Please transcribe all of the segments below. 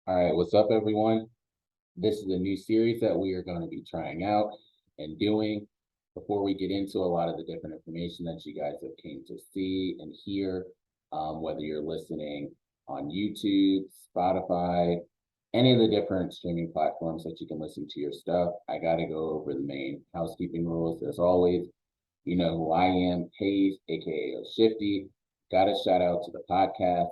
All right, what's up, everyone? This is a new series that we are going to be trying out and doing. Before we get into a lot of the different information that you guys have came to see and hear, whether you're listening on YouTube, Spotify, any of the different streaming platforms that you can listen to your stuff, I got to go over the main housekeeping rules. As always, you know who I am, Hayes, aka Shifty. Got a shout out to the podcast,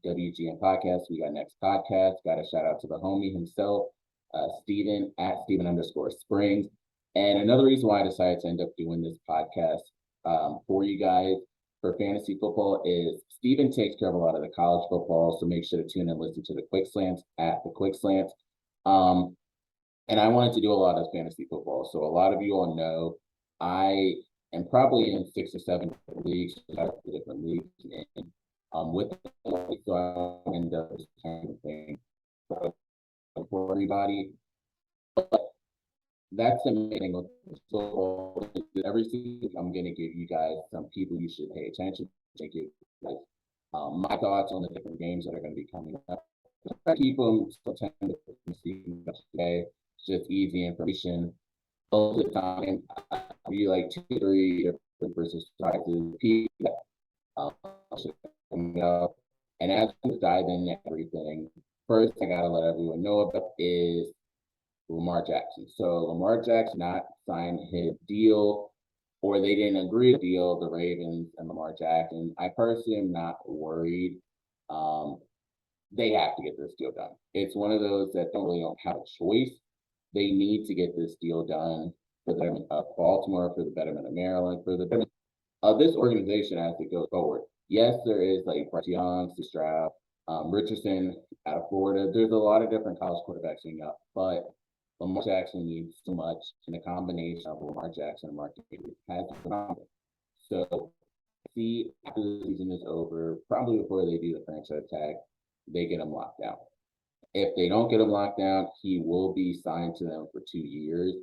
WGN Podcast. We got next podcast. Got a shout out to the homie himself, Steven at Steven underscore Springs. And another reason why I decided to end up doing this podcast for you guys for fantasy football is Steven takes care of a lot of the college football. So make sure to tune and listen to the Quick Slants at the Quick Slants. And I wanted to do a lot of fantasy football. So a lot of you all know I am probably in 6 or 7 leagues, different leagues, and with so I end up kind of thing for everybody. But that's the main thing with football. Every season, I'm going to give you guys some people you should pay attention to. Give guys my thoughts on the different games that are going to be coming up. I keep them so 10 to 15 today. It's just easy information. All the time, I be like 2, 3 different versus sizes. Um, coming up. And as we dive into everything, first I gotta let everyone know about is Lamar Jackson. So Lamar Jackson not signed his deal, or they didn't agree to the deal, the Ravens and Lamar Jackson. I personally am not worried. Um, they have to get this deal done. It's one of those that don't have a choice. They need to get this deal done for the betterment of Baltimore, for the betterment of Maryland, for the betterment of this organization as it goes forward. Yes, there is like Bryce Young, Stroud, Richardson out of Florida. There's a lot of different college quarterbacks coming up, but Lamar Jackson needs so much, and the combination of Lamar Jackson and Mark Davis has to come. So, see, after the season is over, probably before they do the franchise tag, they get him locked down. If they don't get him locked down, he will be signed to them for 2 years.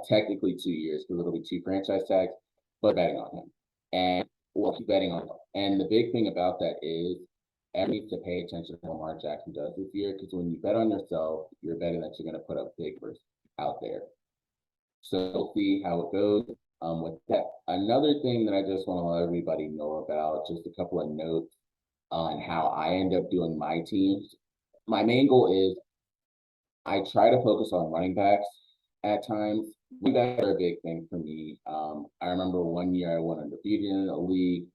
Technically 2 years because it'll be 2 franchise tags, but betting on him. And we'll keep betting on him. And the big thing about that is everyone needs to pay attention to what Lamar Jackson does this year because when you bet on yourself, you're betting that you're going to put up big numbers out there. So we'll see how it goes with that. Another thing that I just want to let everybody know about, just a couple of notes on how I end up doing my teams. My main goal is I try to focus on running backs at times. Running backs are a big thing for me. I remember one year I went undefeated in a league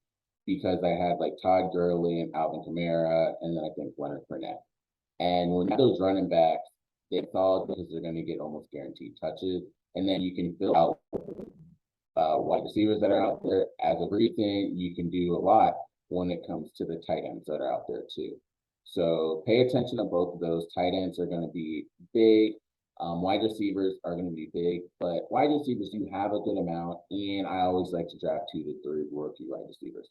because I had like Todd Gurley and Alvin Kamara, and then I think Leonard Fournette. And when you have those running backs, they fall because they're going to get almost guaranteed touches, and then you can fill out wide receivers that are out there. As of recent, you can do a lot when it comes to the tight ends that are out there too. So pay attention to both of those. Tight ends are going to be big. Wide receivers are going to be big, but wide receivers do have a good amount, and I always like to draft 2 to 3 rookie wide receivers.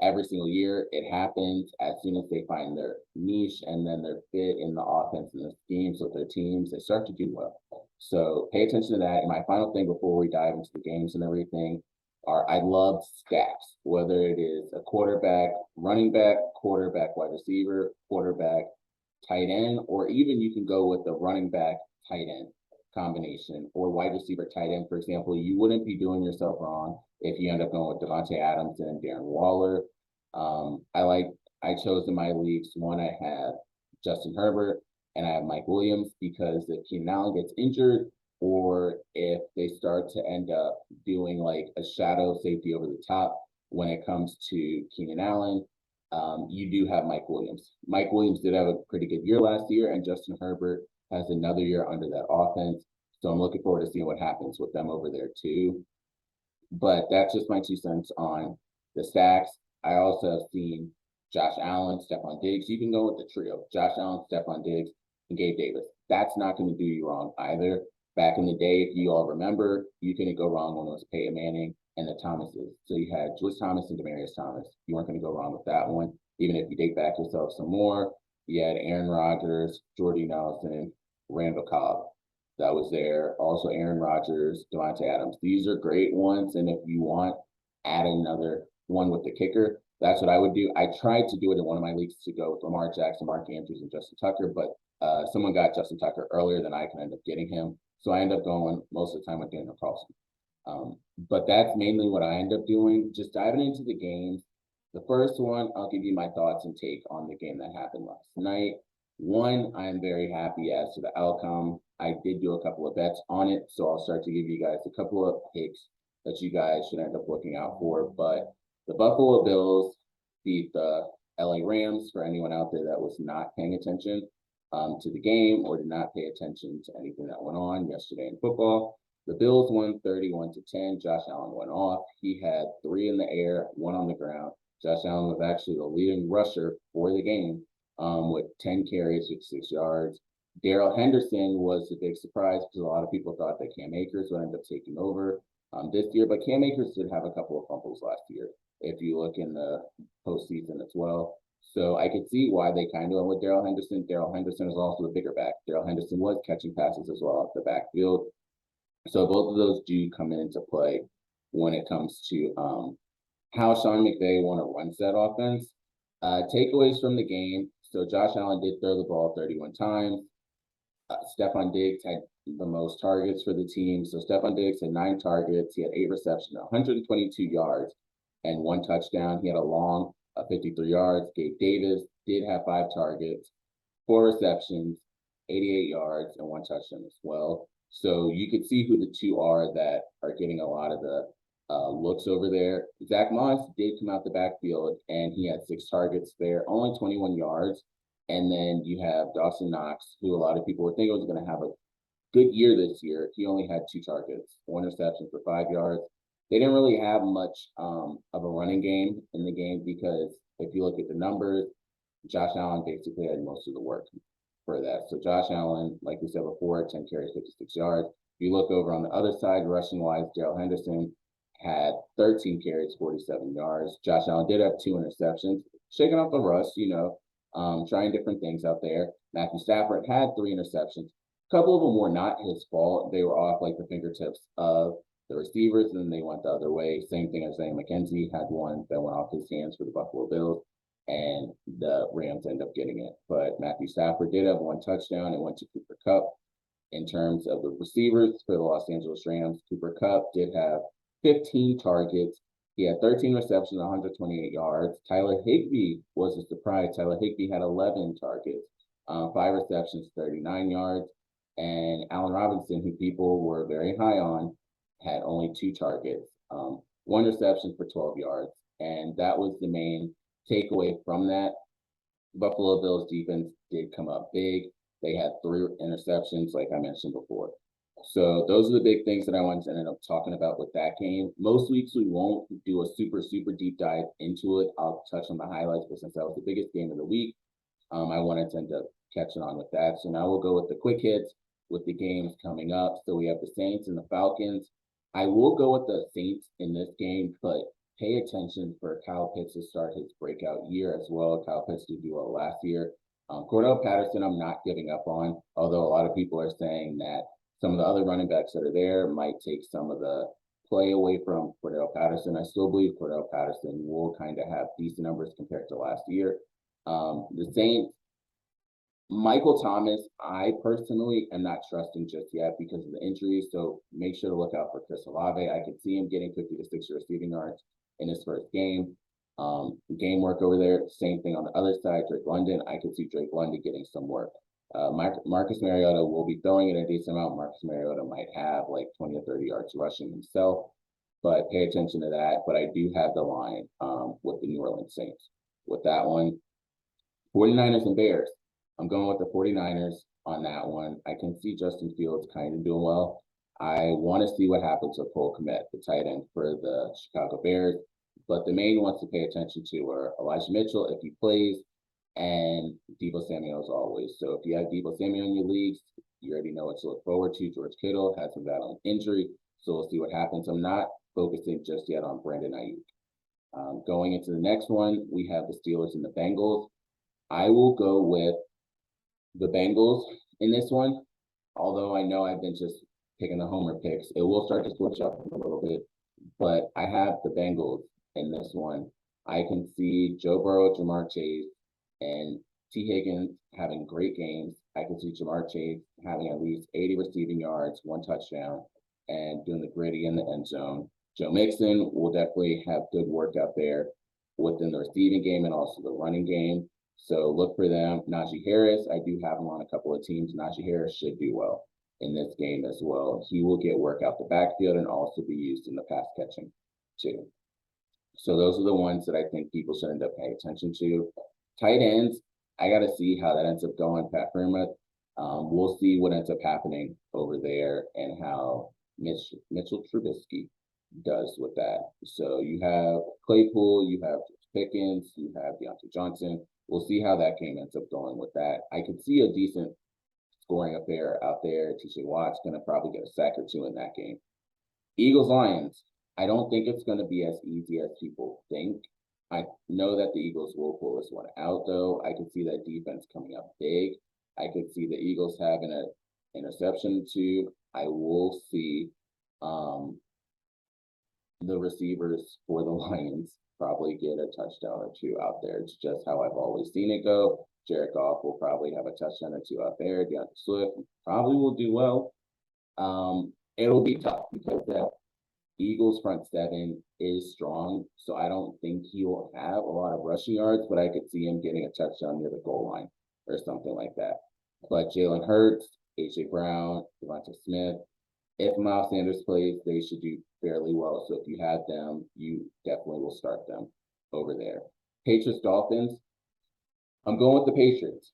Every single year, it happens as soon as they find their niche and then their fit in the offense and the schemes with their teams, they start to do well. So pay attention to that. And my final thing before we dive into the games and everything are I love stacks, whether it is a quarterback, running back, quarterback, wide receiver, quarterback, tight end, or even you can go with the running back, tight end combination or wide receiver, tight end. For example, you wouldn't be doing yourself wrong if you end up going with Devontae Adams and Darren Waller. I chose in my leagues one I have Justin Herbert and I have Mike Williams because if Keenan Allen gets injured or if they start to end up doing like a shadow safety over the top when it comes to Keenan Allen, you do have Mike Williams. Mike Williams did have a pretty good year last year, and Justin Herbert has another year under that offense. So I'm looking forward to seeing what happens with them over there too. But that's just my 2 cents on the stacks. I also have seen Josh Allen, Stephon Diggs. You can go with the trio: Josh Allen, Stephon Diggs, and Gabe Davis. That's not going to do you wrong either. Back in the day, if you all remember, you couldn't go wrong when it was Peyton Manning and the Thomases. So you had Julius Thomas and Demaryius Thomas. You weren't going to go wrong with that one. Even if you date back yourself some more, you had Aaron Rodgers, Jordy Nelson, Randall Cobb. That was there. Also Aaron Rodgers, Devontae Adams. These are great ones. And if you want, add another one with the kicker. That's what I would do. I tried to do it in one of my leagues to go with Lamar Jackson, Mark Andrews, and Justin Tucker, but someone got Justin Tucker earlier than I can end up getting him. So I end up going most of the time with Daniel Carlson. But that's mainly what I end up doing. Just diving into the games. The first one, I'll give you my thoughts and take on the game that happened last night. One, I am very happy as to the outcome. I did do a couple of bets on it, so I'll start to give you guys a couple of picks that you guys should end up looking out for. But the Buffalo Bills beat the LA Rams, for anyone out there that was not paying attention to the game or did not pay attention to anything that went on yesterday in football. The Bills won 31-10. Josh Allen went off. He had 3 in the air, 1 on the ground. Josh Allen was actually the leading rusher for the game with 10 carries, 56 yards. Darrell Henderson was the big surprise because a lot of people thought that Cam Akers would end up taking over this year, but Cam Akers did have a couple of fumbles last year, if you look in the postseason as well. So I could see why they kind of went with Darrell Henderson. Darrell Henderson is also the bigger back. Darrell Henderson was catching passes as well off the backfield. So both of those do come into play when it comes to how Sean McVay want to run that offense. Takeaways from the game. So Josh Allen did throw the ball 31 times. Stephon Diggs had the most targets for the team. So Stephon Diggs had 9 targets. He had 8 receptions, 122 yards, and 1 touchdown. He had a long 53 yards. Gabe Davis did have 5 targets, 4 receptions, 88 yards, and 1 touchdown as well. So you could see who the two are that are getting a lot of the looks over there. Zach Moss did come out the backfield, and he had 6 targets there, only 21 yards. And then you have Dawson Knox, who a lot of people were thinking was going to have a good year this year. He only had 2 targets, 1 reception for 5 yards. They didn't really have much of a running game in the game because if you look at the numbers, Josh Allen basically had most of the work for that. So Josh Allen, like we said before, 10 carries, 56 yards. If you look over on the other side, rushing-wise, Darrell Henderson had 13 carries, 47 yards. Josh Allen did have 2 interceptions, shaking off the rust, trying different things out there. Matthew Stafford had 3 interceptions. A couple of them were not his fault. They were off like the fingertips of the receivers, and they went the other way. Same thing as Isaiah McKenzie had 1 that went off his hands for the Buffalo Bills, and the Rams end up getting it. But Matthew Stafford did have 1 touchdown. It went to Cooper Kupp. In terms of the receivers for the Los Angeles Rams, Cooper Kupp did have 15 targets. He had 13 receptions, 128 yards. Tyler Higbee was a surprise. Tyler Higbee had 11 targets, 5 receptions, 39 yards. And Allen Robinson, who people were very high on, had only 2 targets, 1 reception for 12 yards. And that was the main takeaway from that. Buffalo Bills defense did come up big. They had 3 interceptions, like I mentioned before. So those are the big things that I wanted to end up talking about with that game. Most weeks we won't do a super deep dive into it. I'll touch on the highlights, but since that was the biggest game of the week, I wanted to end up catching on with that. So now we'll go with the quick hits with the games coming up. So we have the Saints and the Falcons. I will go with the Saints in this game, but pay attention for Kyle Pitts to start his breakout year as well. Kyle Pitts did do well last year. Cordell Patterson, I'm not giving up on, although a lot of people are saying that some of the other running backs that are there might take some of the play away from Cordell Patterson. I still believe Cordell Patterson will kind of have decent numbers compared to last year. The Saints, Michael Thomas, I personally am not trusting just yet because of the injuries. So make sure to look out for Chris Olave. I could see him getting 50 to 60 receiving yards in his first game. Game work over there. Same thing on the other side. Drake London, I could see Drake London getting some work. Marcus Mariota will be throwing it a decent amount. Marcus Mariota might have like 20 or 30 yards rushing himself, but pay attention to that. But I do have the line with the New Orleans Saints. With that one, 49ers and Bears. I'm going with the 49ers on that one. I can see Justin Fields kind of doing well. I want to see what happens with Cole Kmet, the tight end for the Chicago Bears. But the main ones to pay attention to are Elijah Mitchell, if he plays, and Deebo Samuel as always. So if you have Deebo Samuel in your leagues, you already know what to look forward to. George Kittle has some battle injury, so we'll see what happens. I'm not focusing just yet on Brandon Ayuk. Going into the next one, we have the Steelers and the Bengals. I will go with the Bengals in this one, although I know I've been just picking the homer picks. It will start to switch up a little bit, but I have the Bengals in this one. I can see Joe Burrow, Jamar Chase, and T. Higgins having great games. I can see Jamar Chase having at least 80 receiving yards, 1 touchdown, and doing the gritty in the end zone. Joe Mixon will definitely have good work out there within the receiving game and also the running game. So look for them. Najee Harris, I do have him on a couple of teams. Najee Harris should do well in this game as well. He will get work out the backfield and also be used in the pass catching too. So those are the ones that I think people should end up paying attention to. Tight ends, I got to see how that ends up going. Pat Freiermuth, we'll see what ends up happening over there and how Mitchell Trubisky does with that. So you have Claypool, you have Pickens, you have Deontay Johnson. We'll see how that game ends up going with that. I could see a decent scoring affair out there. TJ Watt's going to probably get a sack or two in that game. Eagles Lions, I don't think it's going to be as easy as people think. I know that the Eagles will pull this one out, though. I could see that defense coming up big. I could see the Eagles having an interception too. I will see the receivers for the Lions probably get a touchdown or two out there. It's just how I've always seen it go. Jared Goff will probably have a touchdown or two out there. DeAndre Swift probably will do well. It'll be tough because that Eagles front seven is strong, so I don't think he will have a lot of rushing yards, but I could see him getting a touchdown near the goal line or something like that. But Jalen Hurts, AJ Brown, Devonta Smith, if Miles Sanders plays, they should do fairly well. So if you have them, you definitely will start them over there. Patriots Dolphins, I'm going with the Patriots.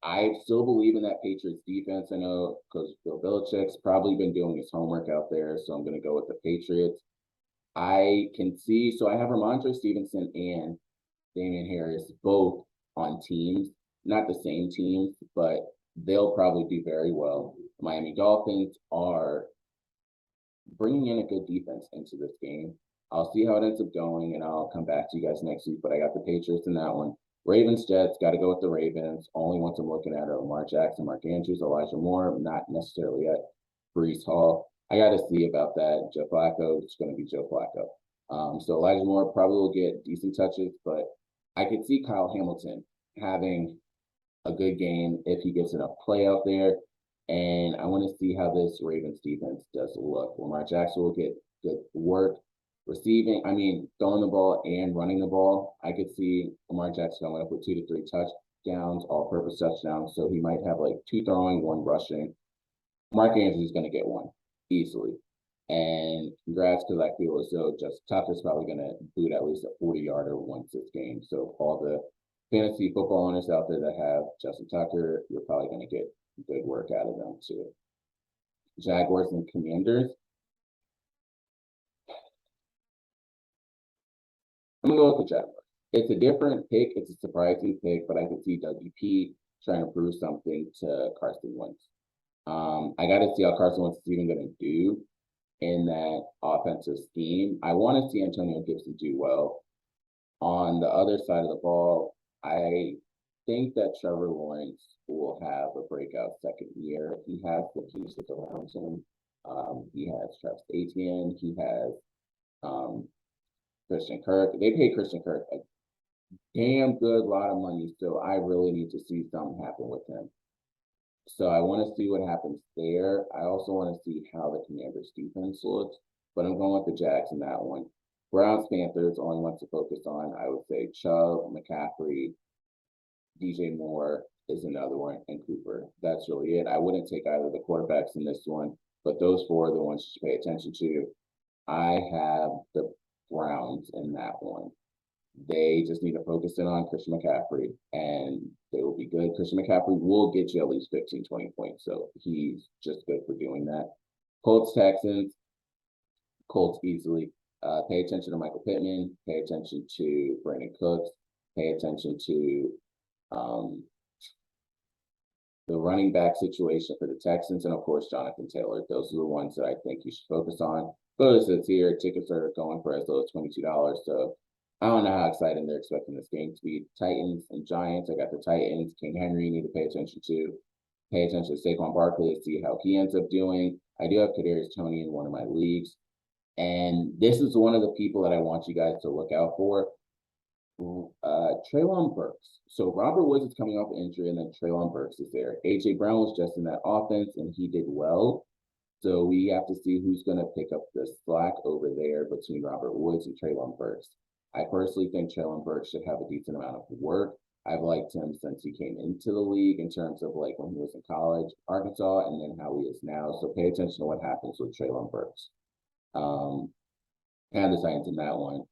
I still believe in that Patriots defense. I know because Bill Belichick's probably been doing his homework out there, so I'm going to go with the Patriots. I can see, so I have Ramondre Stevenson and Damian Harris both on teams, not the same teams, but they'll probably do very well. Miami Dolphins are bringing in a good defense into this game. I'll see how it ends up going, and I'll come back to you guys next week, but I got the Patriots in that one. Ravens, Jets, got to go with the Ravens. Only ones I'm looking at are Lamar Jackson, Mark Andrews, Elijah Moore, not necessarily at Breece Hall. I got to see about that. Joe Flacco, it's going to be Joe Flacco. So Elijah Moore probably will get decent touches, but I could see Kyle Hamilton having a good game if he gets enough play out there. And I want to see how this Ravens defense does look. Lamar Jackson will get good work receiving, throwing the ball and running the ball. I could see Lamar Jackson coming up with 2 to 3 touchdowns, all-purpose touchdowns. So he might have like 2 throwing, 1 rushing. Mark Andrews is going to get 1 easily. And congrats, because I feel as though Justin Tucker's probably going to boot at least a 40-yarder once this game. So all the fantasy football owners out there that have Justin Tucker, you're probably going to get good work out of them too. Jaguars and Commanders. I'm going to go with the Jaguars. It's a different pick. It's a surprising pick, but I can see WP trying to prove something to Carson Wentz. I got to see how Carson Wentz is even going to do in that offensive scheme. I want to see Antonio Gibson do well. On the other side of the ball, I think that Trevor Lawrence will have a breakout second year. He has the pieces around him. He has Travis Etienne. He has Christian Kirk. They paid Christian Kirk a damn good lot of money, so I really need to see something happen with him. So I want to see what happens there. I also want to see how the Commanders defense looks, but I'm going with the Jags in that one. Browns, Panthers, only ones to focus on, I would say Chubb, McCaffrey, DJ Moore is another one, and Cooper. That's really it. I wouldn't take either of the quarterbacks in this one, but those 4 are the ones you should pay attention to. I have the Browns in that one. They just need to focus in on Christian McCaffrey, and they will be good. Christian McCaffrey will get you at least 15, 20 points, so he's just good for doing that. Colts, Texans. Colts easily. Pay attention to Michael Pittman. Pay attention to Brandon Cooks. Pay attention to the running back situation for the Texans, and of course, Jonathan Taylor. Those are the ones that I think you should focus on. Bonuses here. Tickets are going for as low as $22, so I don't know how exciting they're expecting this game to be. Titans and Giants. I got the Titans. King Henry you need to pay attention to. Pay attention to Saquon Barkley to see how he ends up doing. I do have Kadarius Toney in one of my leagues. And this is one of the people that I want you guys to look out for. Treylon Burks. So Robert Woods is coming off injury, and then Treylon Burks is there. AJ Brown was just in that offense, and he did well. So we have to see who's going to pick up the slack over there between Robert Woods and Treylon Burks. I personally think Treylon Burks should have a decent amount of work. I've liked him since he came into the league in terms of like when he was in college, Arkansas, and then how he is now. So pay attention to what happens with Treylon Burks. And the Titans in that one.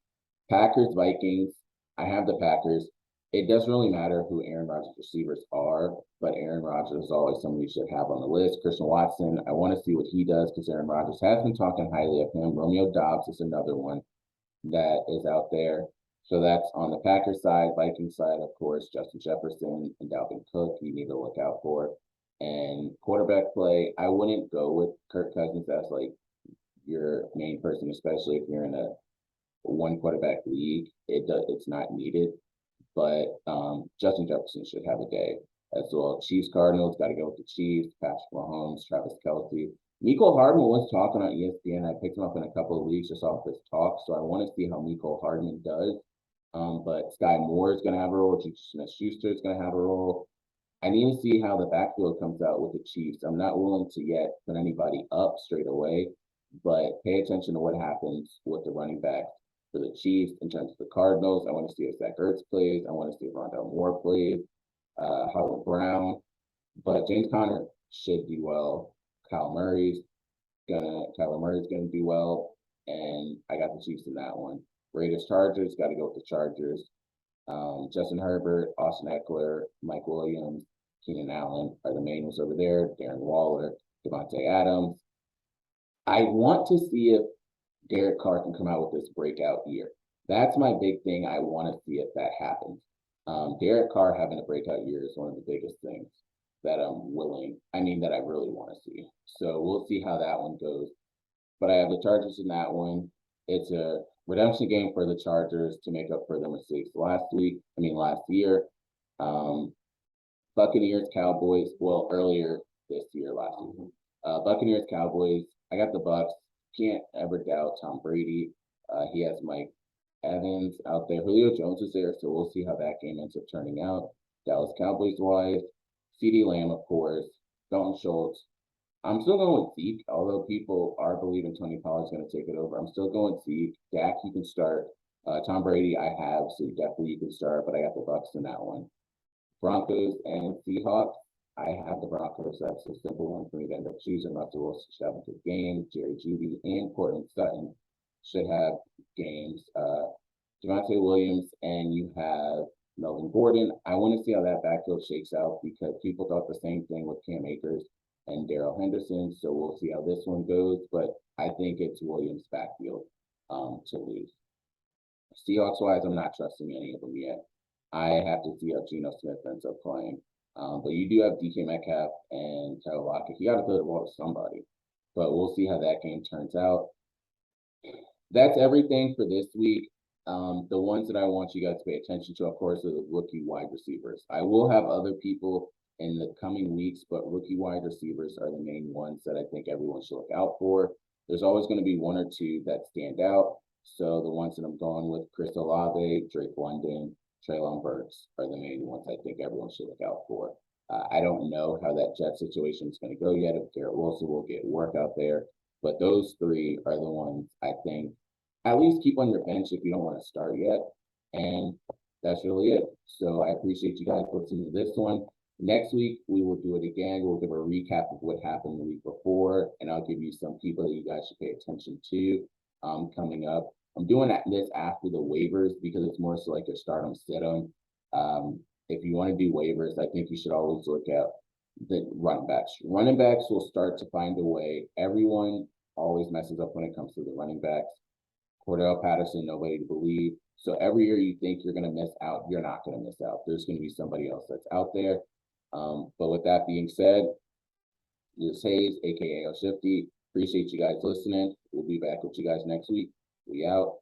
Packers, Vikings. I have the Packers. It doesn't really matter who Aaron Rodgers' receivers are, but Aaron Rodgers is always somebody you should have on the list. Christian Watson, I want to see what he does because Aaron Rodgers has been talking highly of him. Romeo Doubs is another one that is out there. So that's on the Packers side. Vikings side, of course, Justin Jefferson and Dalvin Cook, you need to look out for. And quarterback play, I wouldn't go with Kirk Cousins as like your main person, especially if you're in a one quarterback league. It's not needed. But Justin Jefferson should have a day as well. Chiefs, Cardinals, got to go with the Chiefs. Patrick Mahomes, Travis Kelce. Mecole Hardman was talking on ESPN. I picked him up in a couple of leagues just off this talk, so I want to see how Mecole Hardman does. But Sky Moore is going to have a role. Juju Smith-Schuster is going to have a role. I need to see how the backfield comes out with the Chiefs. I'm not willing to yet put anybody up straight away, but pay attention to what happens with the running backs for the Chiefs. In terms of the Cardinals, I want to see if Zach Ertz plays. I want to see if Rondell Moore plays, Howard Brown. But James Conner should do well. Kyler Murray's gonna do well. And I got the Chiefs in that one. Raiders, Chargers, got to go with the Chargers. Justin Herbert, Austin Eckler, Mike Williams, Keenan Allen are the main ones over there. Darren Waller, Devontae Adams. I want to see if Derek Carr can come out with this breakout year. That's my big thing. I want to see if that happens. Derek Carr having a breakout year is one of the biggest things that that I really want to see. So we'll see how that one goes. But I have the Chargers in that one. It's a redemption game for the Chargers to make up for their mistakes last year. Buccaneers, Cowboys, well, earlier this year, last season. Buccaneers, Cowboys. I got the Bucs. Can't ever doubt Tom Brady. He has Mike Evans out there. Julio Jones is there, so we'll see how that game ends up turning out. Dallas Cowboys wise, CeeDee Lamb, of course, Dalton Schultz. I'm still going with Zeke, although people are believing Tony Pollard's going to take it over. I'm still going with Zeke. Dak, you can start. Tom Brady, I have, so definitely you can start, but I got the Bucs in that one. Broncos and Seahawks. I have the Broncos. That's a simple one for me to end up choosing. Russell Wilson should have a good game. Jerry Jeudy and Courtland Sutton should have games. Javonte Williams and you have Melvin Gordon. I want to see how that backfield shakes out because people thought the same thing with Cam Akers and Darrell Henderson. So we'll see how this one goes. But I think it's Williams' backfield to lose. Seahawks wise, I'm not trusting any of them yet. I have to see how Geno Smith ends up playing. But you do have DK Metcalf and Tyler Lockett. You got to throw the ball to somebody. But we'll see how that game turns out. That's everything for this week. The ones that I want you guys to pay attention to, of course, are the rookie wide receivers. I will have other people in the coming weeks, but rookie wide receivers are the main ones that I think everyone should look out for. There's always going to be one or two that stand out. So the ones that I'm going with, Chris Olave, Drake London, Treylon Burks are the main ones I think everyone should look out for. I don't know how that Jet situation is going to go yet, if Garrett Wilson will get work out there, but those three are the ones I think at least keep on your bench if you don't want to start yet. And that's really it. So I appreciate you guys listening to this one. Next week, we will do it again. We'll give a recap of what happened the week before, and I'll give you some people that you guys should pay attention to coming up. I'm doing this after the waivers because it's more so like your start 'em, sit 'em. If you want to do waivers, I think you should always look at the running backs. Running backs will start to find a way. Everyone always messes up when it comes to the running backs. Cordell Patterson, nobody to believe. So every year you think you're going to miss out, you're not going to miss out. There's going to be somebody else that's out there. But with that being said, this is Hayes, aka El Shifty. Appreciate you guys listening. We'll be back with you guys next week. We out.